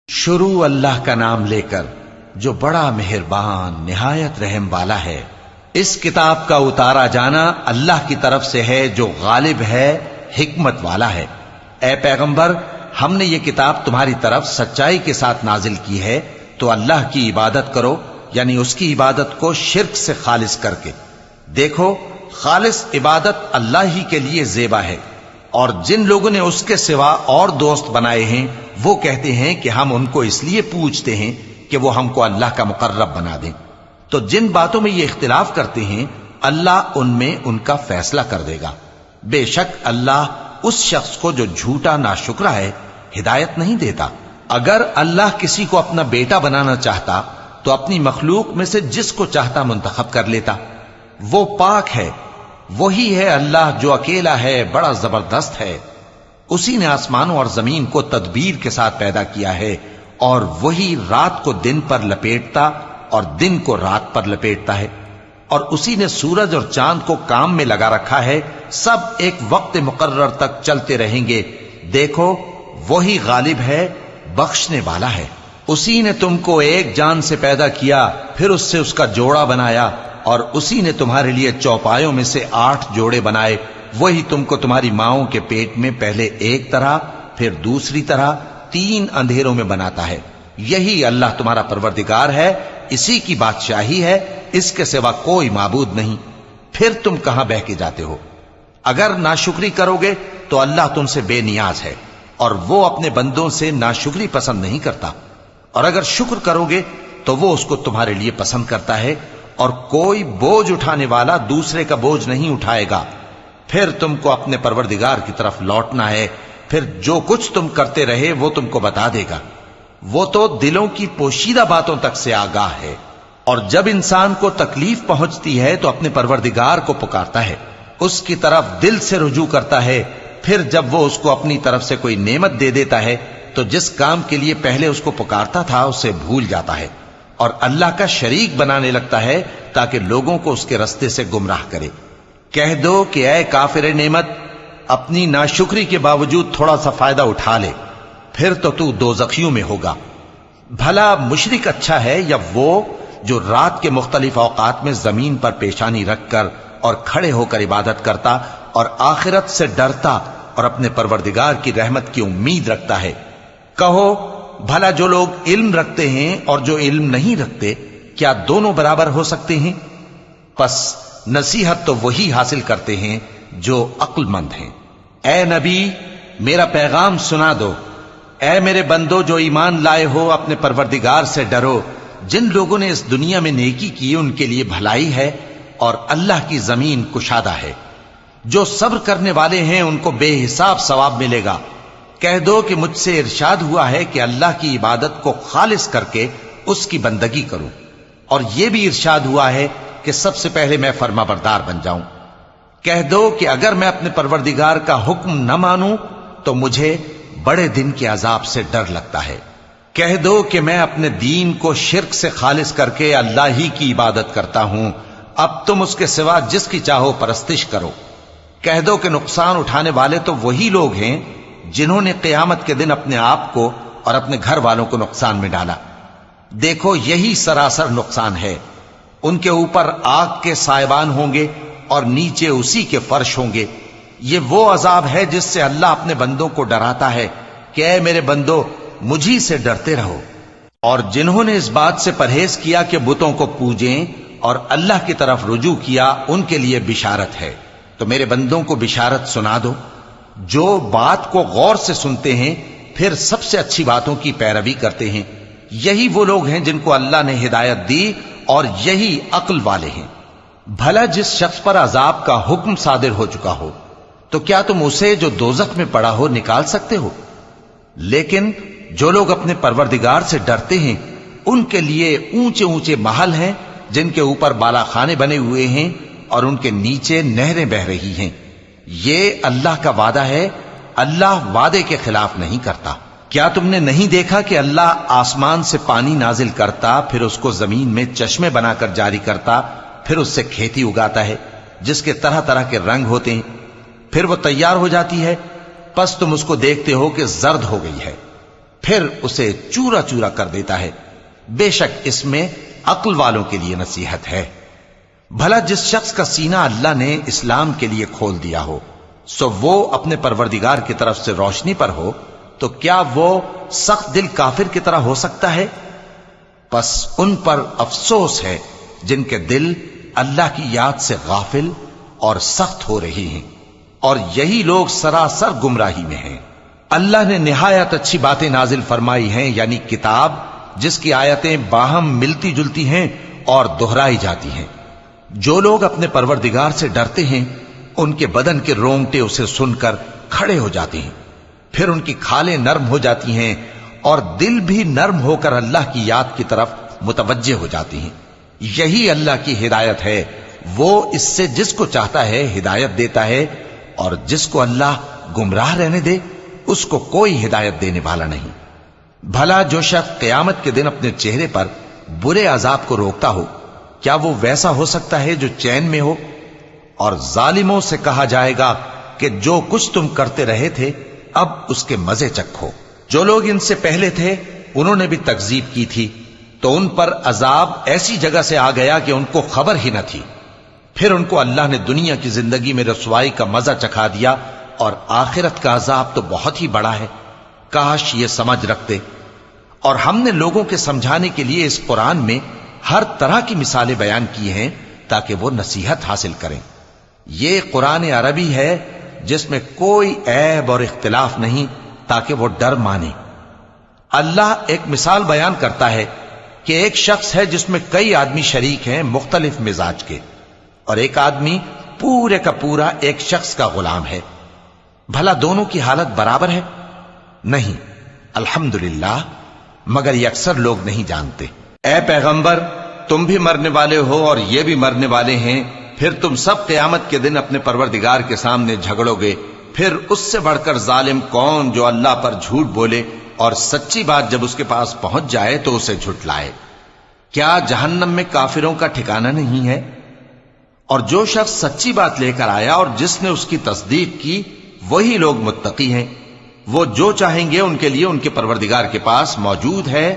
شروع اللہ کا نام لے کر جو بڑا مہربان نہایت رحم والا ہے۔ اس کتاب کا اتارا جانا اللہ کی طرف سے ہے جو غالب ہے، حکمت والا ہے۔ اے پیغمبر، ہم نے یہ کتاب تمہاری طرف سچائی کے ساتھ نازل کی ہے، تو اللہ کی عبادت کرو، یعنی اس کی عبادت کو شرک سے خالص کر کے۔ دیکھو، خالص عبادت اللہ ہی کے لیے زیبا ہے، اور جن لوگوں نے اس کے سوا اور دوست بنائے ہیں وہ کہتے ہیں کہ ہم ان کو اس لیے پوچھتے ہیں کہ وہ ہم کو اللہ کا مقرب بنا دیں۔ تو جن باتوں میں یہ اختلاف کرتے ہیں اللہ ان میں ان کا فیصلہ کر دے گا۔ بے شک اللہ اس شخص کو جو جھوٹا ناشکرا ہے ہدایت نہیں دیتا۔ اگر اللہ کسی کو اپنا بیٹا بنانا چاہتا تو اپنی مخلوق میں سے جس کو چاہتا منتخب کر لیتا۔ وہ پاک ہے، وہی ہے اللہ جو اکیلا ہے، بڑا زبردست ہے۔ اسی نے آسمانوں اور زمین کو تدبیر کے ساتھ پیدا کیا ہے، اور وہی رات کو دن پر لپیٹتا اور دن کو رات پر لپیٹتا ہے، اور اسی نے سورج اور چاند کو کام میں لگا رکھا ہے، سب ایک وقت مقرر تک چلتے رہیں گے۔ دیکھو، وہی غالب ہے، بخشنے والا ہے۔ اسی نے تم کو ایک جان سے پیدا کیا، پھر اس سے اس کا جوڑا بنایا، اور اسی نے تمہارے لیے چوپایوں میں سے 8 جوڑے بنائے۔ وہی تم کو تمہاری ماؤں کے پیٹ میں پہلے ایک طرح، پھر دوسری طرح 3 اندھیروں میں بناتا ہے۔ یہی اللہ تمہارا پروردگار ہے، اسی کی بادشاہی ہے، اس کے سوا کوئی معبود نہیں۔ پھر تم کہاں بہ کے جاتے ہو؟ اگر ناشکری کرو گے تو اللہ تم سے بے نیاز ہے، اور وہ اپنے بندوں سے ناشکری پسند نہیں کرتا، اور اگر شکر کرو گے تو وہ اس کو تمہارے لیے پسند کرتا ہے، اور کوئی بوجھ اٹھانے والا دوسرے کا بوجھ نہیں اٹھائے گا۔ پھر تم کو اپنے پروردگار کی طرف لوٹنا ہے، پھر جو کچھ تم کرتے رہے وہ تم کو بتا دے گا۔ وہ تو دلوں کی پوشیدہ باتوں تک سے آگاہ ہے، اور جب انسان کو تکلیف پہنچتی ہے تو اپنے پروردگار کو پکارتا ہے، اس کی طرف دل سے رجوع کرتا ہے۔ پھر جب وہ اس کو اپنی طرف سے کوئی نعمت دے دیتا ہے تو جس کام کے لیے پہلے اس کو پکارتا تھا اسے بھول جاتا ہے، اور اللہ کا شریک بنانے لگتا ہے تاکہ لوگوں کو اس کے رستے سے گمراہ کرے۔ کہہ دو کہ اے کافر نعمت، اپنی ناشکری کے باوجود تھوڑا سا فائدہ اٹھا لے، پھر تو دوزخیوں میں ہوگا۔ بھلا مشرک اچھا ہے یا وہ جو رات کے مختلف اوقات میں زمین پر پیشانی رکھ کر اور کھڑے ہو کر عبادت کرتا اور آخرت سے ڈرتا اور اپنے پروردگار کی رحمت کی امید رکھتا ہے۔ کہو، بھلا جو لوگ علم رکھتے ہیں اور جو علم نہیں رکھتے، کیا دونوں برابر ہو سکتے ہیں؟ پس نصیحت تو وہی حاصل کرتے ہیں جو عقل مند ہیں۔ اے نبی، میرا پیغام سنا دو۔ اے میرے بندو جو ایمان لائے ہو، اپنے پروردگار سے ڈرو۔ جن لوگوں نے اس دنیا میں نیکی کی ان کے لیے بھلائی ہے، اور اللہ کی زمین کشادہ ہے۔ جو صبر کرنے والے ہیں ان کو بے حساب ثواب ملے گا۔ کہہ دو کہ مجھ سے ارشاد ہوا ہے کہ اللہ کی عبادت کو خالص کر کے اس کی بندگی کروں، اور یہ بھی ارشاد ہوا ہے کہ سب سے پہلے میں فرما بردار بن جاؤں۔ کہہ دو کہ اگر میں اپنے پروردگار کا حکم نہ مانوں تو مجھے بڑے دن کے عذاب سے ڈر لگتا ہے۔ کہہ دو کہ میں اپنے دین کو شرک سے خالص کر کے اللہ ہی کی عبادت کرتا ہوں، اب تم اس کے سوا جس کی چاہو پرستش کرو۔ کہہ دو کہ نقصان اٹھانے والے تو وہی لوگ ہیں جنہوں نے قیامت کے دن اپنے آپ کو اور اپنے گھر والوں کو نقصان میں ڈالا۔ دیکھو، یہی سراسر نقصان ہے۔ ان کے اوپر آگ کے سائبان ہوں گے اور نیچے اسی کے فرش ہوں گے۔ یہ وہ عذاب ہے جس سے اللہ اپنے بندوں کو ڈراتا ہے کہ اے میرے بندو، مجھی سے ڈرتے رہو۔ اور جنہوں نے اس بات سے پرہیز کیا کہ بتوں کو پوجیں اور اللہ کی طرف رجوع کیا، ان کے لیے بشارت ہے۔ تو میرے بندوں کو بشارت سنا دو۔ جو بات کو غور سے سنتے ہیں پھر سب سے اچھی باتوں کی پیروی کرتے ہیں، یہی وہ لوگ ہیں جن کو اللہ نے ہدایت دی، اور یہی عقل والے ہیں۔ بھلا جس شخص پر عذاب کا حکم صادر ہو چکا ہو تو کیا تم اسے جو دوزخ میں پڑا ہو نکال سکتے ہو؟ لیکن جو لوگ اپنے پروردگار سے ڈرتے ہیں ان کے لیے اونچے اونچے محل ہیں جن کے اوپر بالا خانے بنے ہوئے ہیں اور ان کے نیچے نہریں بہ رہی ہیں۔ یہ اللہ کا وعدہ ہے، اللہ وعدے کے خلاف نہیں کرتا۔ کیا تم نے نہیں دیکھا کہ اللہ آسمان سے پانی نازل کرتا، پھر اس کو زمین میں چشمے بنا کر جاری کرتا، پھر اس سے کھیتی اگاتا ہے جس کے طرح طرح کے رنگ ہوتے ہیں، پھر وہ تیار ہو جاتی ہے، پس تم اس کو دیکھتے ہو کہ زرد ہو گئی ہے، پھر اسے چورا چورا کر دیتا ہے۔ بے شک اس میں عقل والوں کے لیے نصیحت ہے۔ بھلا جس شخص کا سینہ اللہ نے اسلام کے لیے کھول دیا ہو، سو وہ اپنے پروردگار کی طرف سے روشنی پر ہو، تو کیا وہ سخت دل کافر کی طرح ہو سکتا ہے؟ پس ان پر افسوس ہے جن کے دل اللہ کی یاد سے غافل اور سخت ہو رہی ہیں، اور یہی لوگ سراسر گمراہی میں ہیں۔ اللہ نے نہایت اچھی باتیں نازل فرمائی ہیں، یعنی کتاب جس کی آیتیں باہم ملتی جلتی ہیں اور دہرائی جاتی ہیں۔ جو لوگ اپنے پروردگار سے ڈرتے ہیں ان کے بدن کے رونگٹے اسے سن کر کھڑے ہو جاتے ہیں، پھر ان کی کھالیں نرم ہو جاتی ہیں اور دل بھی نرم ہو کر اللہ کی یاد کی طرف متوجہ ہو جاتی ہیں۔ یہی اللہ کی ہدایت ہے، وہ اس سے جس کو چاہتا ہے ہدایت دیتا ہے، اور جس کو اللہ گمراہ رہنے دے اس کو کوئی ہدایت دینے والا نہیں۔ بھلا جو شخص قیامت کے دن اپنے چہرے پر برے عذاب کو روکتا ہو، کیا وہ ویسا ہو سکتا ہے جو چین میں ہو؟ اور ظالموں سے کہا جائے گا کہ جو کچھ تم کرتے رہے تھے اب اس کے مزے چکھو۔ جو لوگ ان سے پہلے تھے انہوں نے بھی تکذیب کی تھی، تو ان پر عذاب ایسی جگہ سے آ گیا کہ ان کو خبر ہی نہ تھی۔ پھر ان کو اللہ نے دنیا کی زندگی میں رسوائی کا مزہ چکھا دیا، اور آخرت کا عذاب تو بہت ہی بڑا ہے۔ کاش یہ سمجھ رکھتے۔ اور ہم نے لوگوں کے سمجھانے کے لیے اس قرآن میں ہر طرح کی مثالیں بیان کی ہیں تاکہ وہ نصیحت حاصل کریں۔ یہ قرآن عربی ہے جس میں کوئی عیب اور اختلاف نہیں، تاکہ وہ ڈر مانے۔ اللہ ایک مثال بیان کرتا ہے کہ ایک شخص ہے جس میں کئی آدمی شریک ہیں مختلف مزاج کے، اور ایک آدمی پورے کا پورا ایک شخص کا غلام ہے۔ بھلا دونوں کی حالت برابر ہے؟ نہیں، الحمدللہ، مگر یہ اکثر لوگ نہیں جانتے۔ اے پیغمبر، تم بھی مرنے والے ہو اور یہ بھی مرنے والے ہیں، پھر تم سب قیامت کے دن اپنے پروردگار کے سامنے جھگڑو گے۔ پھر اس سے بڑھ کر ظالم کون جو اللہ پر جھوٹ بولے اور سچی بات جب اس کے پاس پہنچ جائے تو اسے جھٹلائے۔ کیا جہنم میں کافروں کا ٹھکانہ نہیں ہے؟ اور جو شخص سچی بات لے کر آیا اور جس نے اس کی تصدیق کی، وہی لوگ متقی ہیں۔ وہ جو چاہیں گے ان کے لیے ان کے پروردگار کے پاس موجود ہے۔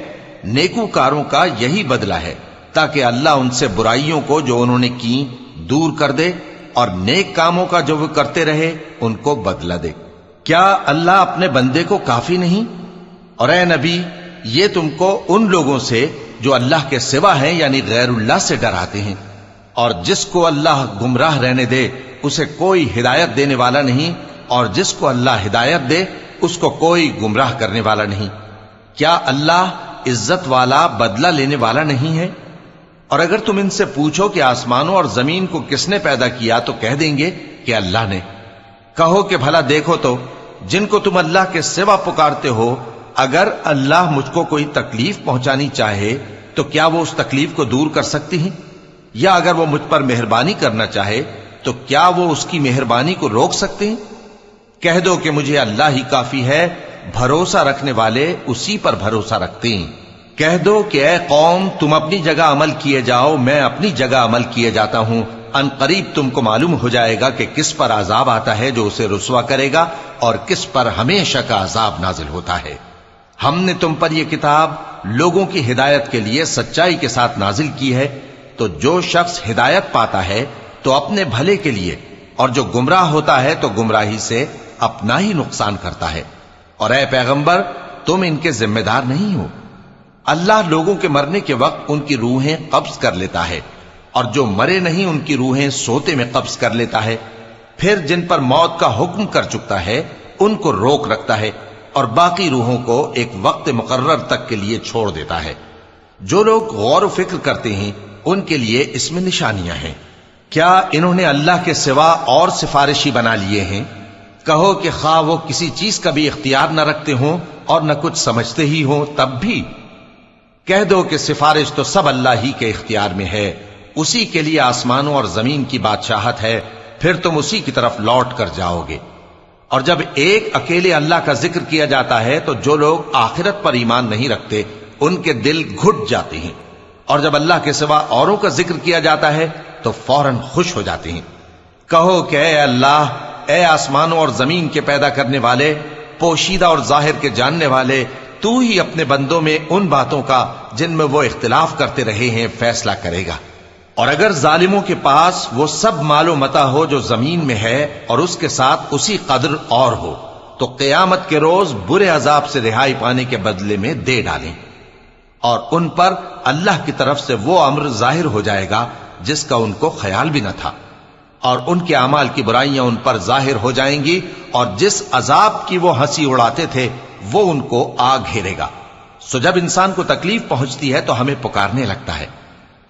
نیکوکاروں کا یہی بدلہ ہے، تاکہ اللہ ان سے برائیوں کو جو انہوں نے کی دور کر دے، اور نیک کاموں کا جو وہ کرتے رہے ان کو بدلہ دے۔ کیا اللہ اپنے بندے کو کافی نہیں؟ اور اے نبی، یہ تم کو ان لوگوں سے جو اللہ کے سوا ہیں یعنی غیر اللہ سے ڈراتے ہیں، اور جس کو اللہ گمراہ رہنے دے اسے کوئی ہدایت دینے والا نہیں، اور جس کو اللہ ہدایت دے اس کو کوئی گمراہ کرنے والا نہیں۔ کیا اللہ عزت والا بدلہ لینے والا نہیں ہے؟ اور اگر تم ان سے پوچھو کہ آسمانوں اور زمین کو کس نے پیدا کیا تو کہہ دیں گے کہ اللہ نے۔ کہو کہ بھلا دیکھو تو جن کو تم اللہ کے سوا پکارتے ہو، اگر اللہ مجھ کو کوئی تکلیف پہنچانی چاہے تو کیا وہ اس تکلیف کو دور کر سکتی ہیں؟ یا اگر وہ مجھ پر مہربانی کرنا چاہے تو کیا وہ اس کی مہربانی کو روک سکتے ہیں؟ کہہ دو کہ مجھے اللہ ہی کافی ہے، بھروسہ رکھنے والے اسی پر بھروسہ رکھتے ہیں۔ کہہ دو کہ اے قوم، تم اپنی جگہ عمل کیے جاؤ، میں اپنی جگہ عمل کیے جاتا ہوں۔ ان قریب تم کو معلوم ہو جائے گا کہ کس پر عذاب آتا ہے جو اسے رسوا کرے گا، اور کس پر ہمیشہ کا عذاب نازل ہوتا ہے۔ ہم نے تم پر یہ کتاب لوگوں کی ہدایت کے لیے سچائی کے ساتھ نازل کی ہے، تو جو شخص ہدایت پاتا ہے تو اپنے بھلے کے لیے، اور جو گمراہ ہوتا ہے تو گمراہی سے اپنا ہی نقصان کرتا ہے۔ اور اے پیغمبر، تم ان کے ذمہ دار نہیں ہو۔ اللہ لوگوں کے مرنے کے وقت ان کی روحیں قبض کر لیتا ہے، اور جو مرے نہیں ان کی روحیں سوتے میں قبض کر لیتا ہے۔ پھر جن پر موت کا حکم کر چکتا ہے ان کو روک رکھتا ہے، اور باقی روحوں کو ایک وقت مقرر تک کے لیے چھوڑ دیتا ہے۔ جو لوگ غور و فکر کرتے ہیں ان کے لیے اس میں نشانیاں ہیں۔ کیا انہوں نے اللہ کے سوا اور سفارشی بنا لیے ہیں؟ کہو کہ خواہ وہ کسی چیز کا بھی اختیار نہ رکھتے ہوں اور نہ کچھ سمجھتے ہی ہوں تب بھی کہہ دو کہ سفارش تو سب اللہ ہی کے اختیار میں ہے، اسی کے لیے آسمانوں اور زمین کی بادشاہت ہے، پھر تم اسی کی طرف لوٹ کر جاؤ گے۔ اور جب ایک اکیلے اللہ کا ذکر کیا جاتا ہے تو جو لوگ آخرت پر ایمان نہیں رکھتے ان کے دل گھٹ جاتے ہیں، اور جب اللہ کے سوا اوروں کا ذکر کیا جاتا ہے تو فوراً خوش ہو جاتے ہیں۔ کہو کہ اے اللہ، اے آسمانوں اور زمین کے پیدا کرنے والے، پوشیدہ اور ظاہر کے جاننے والے، تو ہی اپنے بندوں میں ان باتوں کا جن میں وہ اختلاف کرتے رہے ہیں فیصلہ کرے گا۔ اور اگر ظالموں کے پاس وہ سب مال و متاع ہو جو زمین میں ہے اور اس کے ساتھ اسی قدر اور ہو تو قیامت کے روز برے عذاب سے رہائی پانے کے بدلے میں دے ڈالیں، اور ان پر اللہ کی طرف سے وہ امر ظاہر ہو جائے گا جس کا ان کو خیال بھی نہ تھا، اور ان کے اعمال کی برائیاں ان پر ظاہر ہو جائیں گی، اور جس عذاب کی وہ ہنسی اڑاتے تھے وہ ان کو آ گھیرے گا۔ سو جب انسان کو تکلیف پہنچتی ہے تو ہمیں پکارنے لگتا ہے،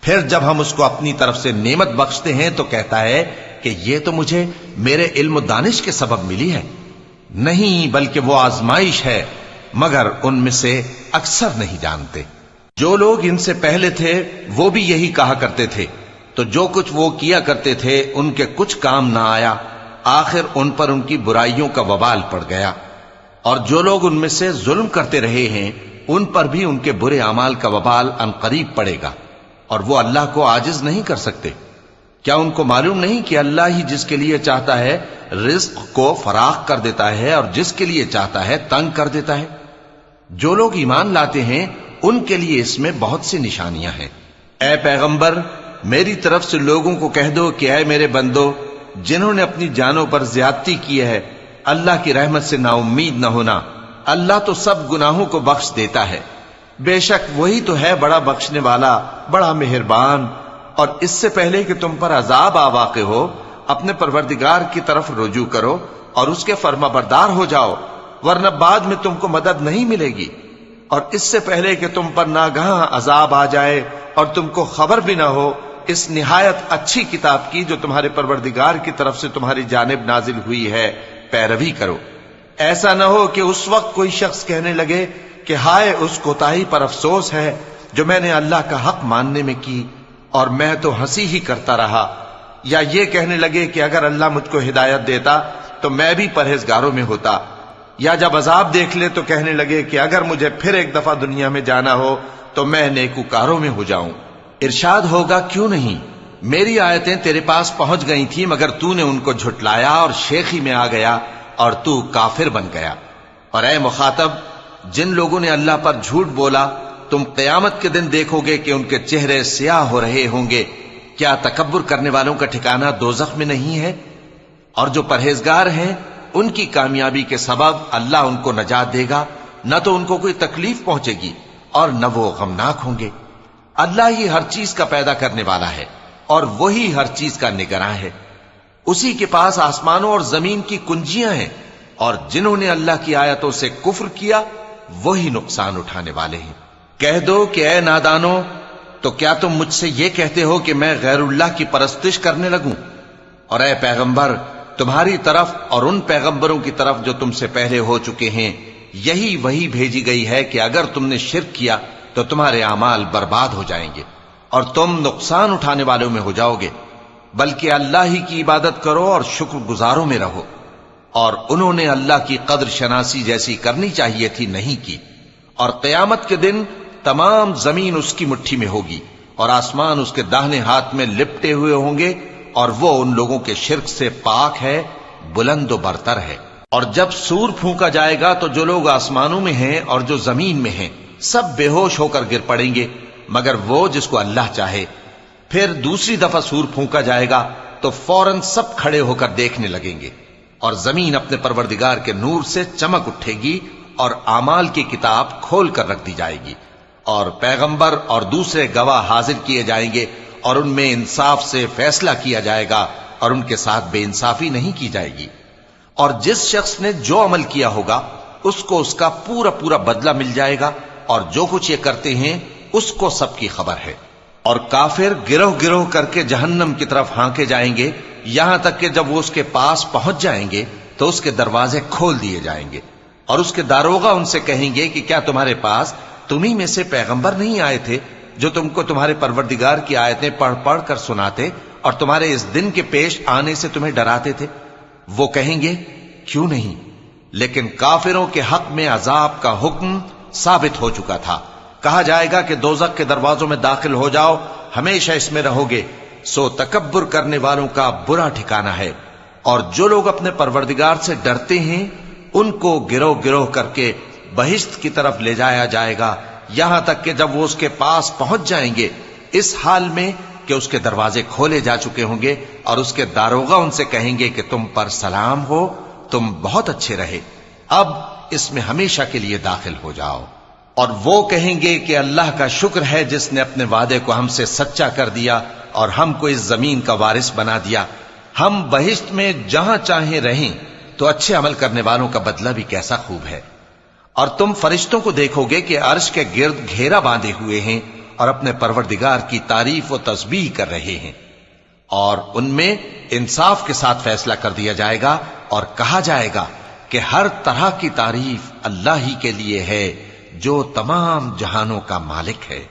پھر جب ہم اس کو اپنی طرف سے نعمت بخشتے ہیں تو کہتا ہے کہ یہ تو مجھے میرے علم و دانش کے سبب ملی ہے۔ نہیں، بلکہ وہ آزمائش ہے، مگر ان میں سے اکثر نہیں جانتے۔ جو لوگ ان سے پہلے تھے وہ بھی یہی کہا کرتے تھے، تو جو کچھ وہ کیا کرتے تھے ان کے کچھ کام نہ آیا، آخر ان پر ان کی برائیوں کا وبال پڑ گیا۔ اور جو لوگ ان میں سے ظلم کرتے رہے ہیں ان پر بھی ان کے برے اعمال کا وبال عنقریب پڑے گا، اور وہ اللہ کو عاجز نہیں کر سکتے۔ کیا ان کو معلوم نہیں کہ اللہ ہی جس کے لیے چاہتا ہے رزق کو فراخ کر دیتا ہے اور جس کے لیے چاہتا ہے تنگ کر دیتا ہے؟ جو لوگ ایمان لاتے ہیں ان کے لیے اس میں بہت سی نشانیاں ہیں۔ اے پیغمبر، میری طرف سے لوگوں کو کہہ دو کہ اے میرے بندو، جنہوں نے اپنی جانوں پر زیادتی کی ہے، اللہ کی رحمت سے نا امید نہ ہونا۔ اللہ تو سب گناہوں کو بخش دیتا ہے، بے شک وہی تو ہے بڑا بخشنے والا، بڑا مہربان۔ اور اس سے پہلے کہ تم پر عذاب آ واقع ہو، اپنے پروردگار کی طرف رجوع کرو اور اس کے فرما بردار ہو جاؤ، ورنہ بعد میں تم کو مدد نہیں ملے گی۔ اور اس سے پہلے کہ تم پر ناگہاں عذاب آ جائے اور تم کو خبر بھی نہ ہو، اس نہایت اچھی کتاب کی جو تمہارے پروردگار کی طرف سے تمہاری جانب نازل ہوئی ہے پیروی کرو۔ ایسا نہ ہو کہ اس وقت کوئی شخص کہنے لگے کہ ہائے اس کوتاہی پر افسوس ہے جو میں نے اللہ کا حق ماننے میں کی، اور میں تو ہنسی ہی کرتا رہا، یا یہ کہنے لگے کہ اگر اللہ مجھ کو ہدایت دیتا تو میں بھی پرہیزگاروں میں ہوتا، یا جب عذاب دیکھ لے تو کہنے لگے کہ اگر مجھے پھر ایک دفعہ دنیا میں جانا ہو تو میں نیکوکاروں میں ہو جاؤں۔ ارشاد ہوگا کیوں نہیں، میری آیتیں تیرے پاس پہنچ گئی تھی مگر تو نے ان کو جھٹلایا اور شیخی میں آ گیا اور تو کافر بن گیا۔ اور اے مخاطب، جن لوگوں نے اللہ پر جھوٹ بولا تم قیامت کے دن دیکھو گے کہ ان کے چہرے سیاہ ہو رہے ہوں گے۔ کیا تکبر کرنے والوں کا ٹھکانہ دوزخ میں نہیں ہے؟ اور جو پرہیزگار ہیں ان کی کامیابی کے سبب اللہ ان کو نجات دے گا، نہ تو ان کو کوئی تکلیف پہنچے گی اور نہ وہ غمناک ہوں گے۔ اللہ ہی ہر چیز کا پیدا کرنے والا ہے اور وہی ہر چیز کا نگراں ہے۔ اسی کے پاس آسمانوں اور زمین کی کنجیاں ہیں، اور جنہوں نے اللہ کی آیتوں سے کفر کیا وہی نقصان اٹھانے والے ہیں۔ کہہ دو کہ اے نادانو، تو کیا تم مجھ سے یہ کہتے ہو کہ میں غیر اللہ کی پرستش کرنے لگوں؟ اور اے پیغمبر، تمہاری طرف اور ان پیغمبروں کی طرف جو تم سے پہلے ہو چکے ہیں یہی وہی بھیجی گئی ہے کہ اگر تم نے شرک کیا تو تمہارے اعمال برباد ہو جائیں گے اور تم نقصان اٹھانے والوں میں ہو جاؤ گے، بلکہ اللہ ہی کی عبادت کرو اور شکر گزاروں میں رہو۔ اور انہوں نے اللہ کی قدر شناسی جیسی کرنی چاہیے تھی نہیں کی۔ اور قیامت کے دن تمام زمین اس کی مٹھی میں ہوگی اور آسمان اس کے داہنے ہاتھ میں لپٹے ہوئے ہوں گے، اور وہ ان لوگوں کے شرک سے پاک ہے، بلند و برتر ہے۔ اور جب سور پھونکا جائے گا تو جو لوگ آسمانوں میں ہیں اور جو زمین میں ہیں سب بے ہوش ہو کر گر پڑیں گے مگر وہ جس کو اللہ چاہے۔ پھر دوسری دفعہ سور پھونکا جائے گا تو فوراً سب کھڑے ہو کر دیکھنے لگیں گے، اور زمین اپنے پروردگار کے نور سے چمک اٹھے گی اور اعمال کی کتاب کھول کر رکھ دی جائے گی، اور پیغمبر اور دوسرے گواہ حاضر کیے جائیں گے، اور ان میں انصاف سے فیصلہ کیا جائے گا اور ان کے ساتھ بے انصافی نہیں کی جائے گی۔ اور جس شخص نے جو عمل کیا ہوگا اس کو اس کا پورا پورا بدلہ مل جائے گا، اور جو کچھ یہ کرتے ہیں اس کو سب کی خبر ہے۔ اور کافر گروہ گروہ کر کے جہنم کی طرف ہانکے جائیں گے، یہاں تک کہ جب وہ اس کے پاس پہنچ جائیں گے تو اس کے دروازے کھول دیے جائیں گے، اور اس کے داروغہ ان سے کہیں گے کہ کیا تمہارے پاس تمہیں میں سے پیغمبر نہیں آئے تھے جو تم کو تمہارے پروردگار کی آیتیں پڑھ پڑھ کر سناتے اور تمہارے اس دن کے پیش آنے سے تمہیں ڈراتے تھے؟ وہ کہیں گے کیوں نہیں، لیکن کافروں کے حق میں عذاب کا حکم ثابت ہو چکا تھا۔ کہا جائے گا کہ دوزخ کے دروازوں میں داخل ہو جاؤ، ہمیشہ اس میں رہو گے، سو تکبر کرنے والوں کا برا ٹھکانہ ہے۔ اور جو لوگ اپنے پروردگار سے ڈرتے ہیں ان کو گروہ گروہ کر کے بہشت کی طرف لے جایا جائے گا، یہاں تک کہ جب وہ اس کے پاس پہنچ جائیں گے اس حال میں کہ اس کے دروازے کھولے جا چکے ہوں گے اور اس کے داروغہ ان سے کہیں گے کہ تم پر سلام ہو، تم بہت اچھے رہے، اب اس میں ہمیشہ کے لیے داخل ہو جاؤ۔ اور وہ کہیں گے کہ اللہ کا شکر ہے جس نے اپنے وعدے کو ہم سے سچا کر دیا اور ہم کو اس زمین کا وارث بنا دیا، ہم بہشت میں جہاں چاہیں رہیں، تو اچھے عمل کرنے والوں کا بدلہ بھی کیسا خوب ہے۔ اور تم فرشتوں کو دیکھو گے کہ عرش کے گرد گھیرا باندھے ہوئے ہیں اور اپنے پروردگار کی تعریف و تسبیح کر رہے ہیں، اور ان میں انصاف کے ساتھ فیصلہ کر دیا جائے گا اور کہا جائے گا کہ ہر طرح کی تعریف اللہ ہی کے لیے ہے جو تمام جہانوں کا مالک ہے۔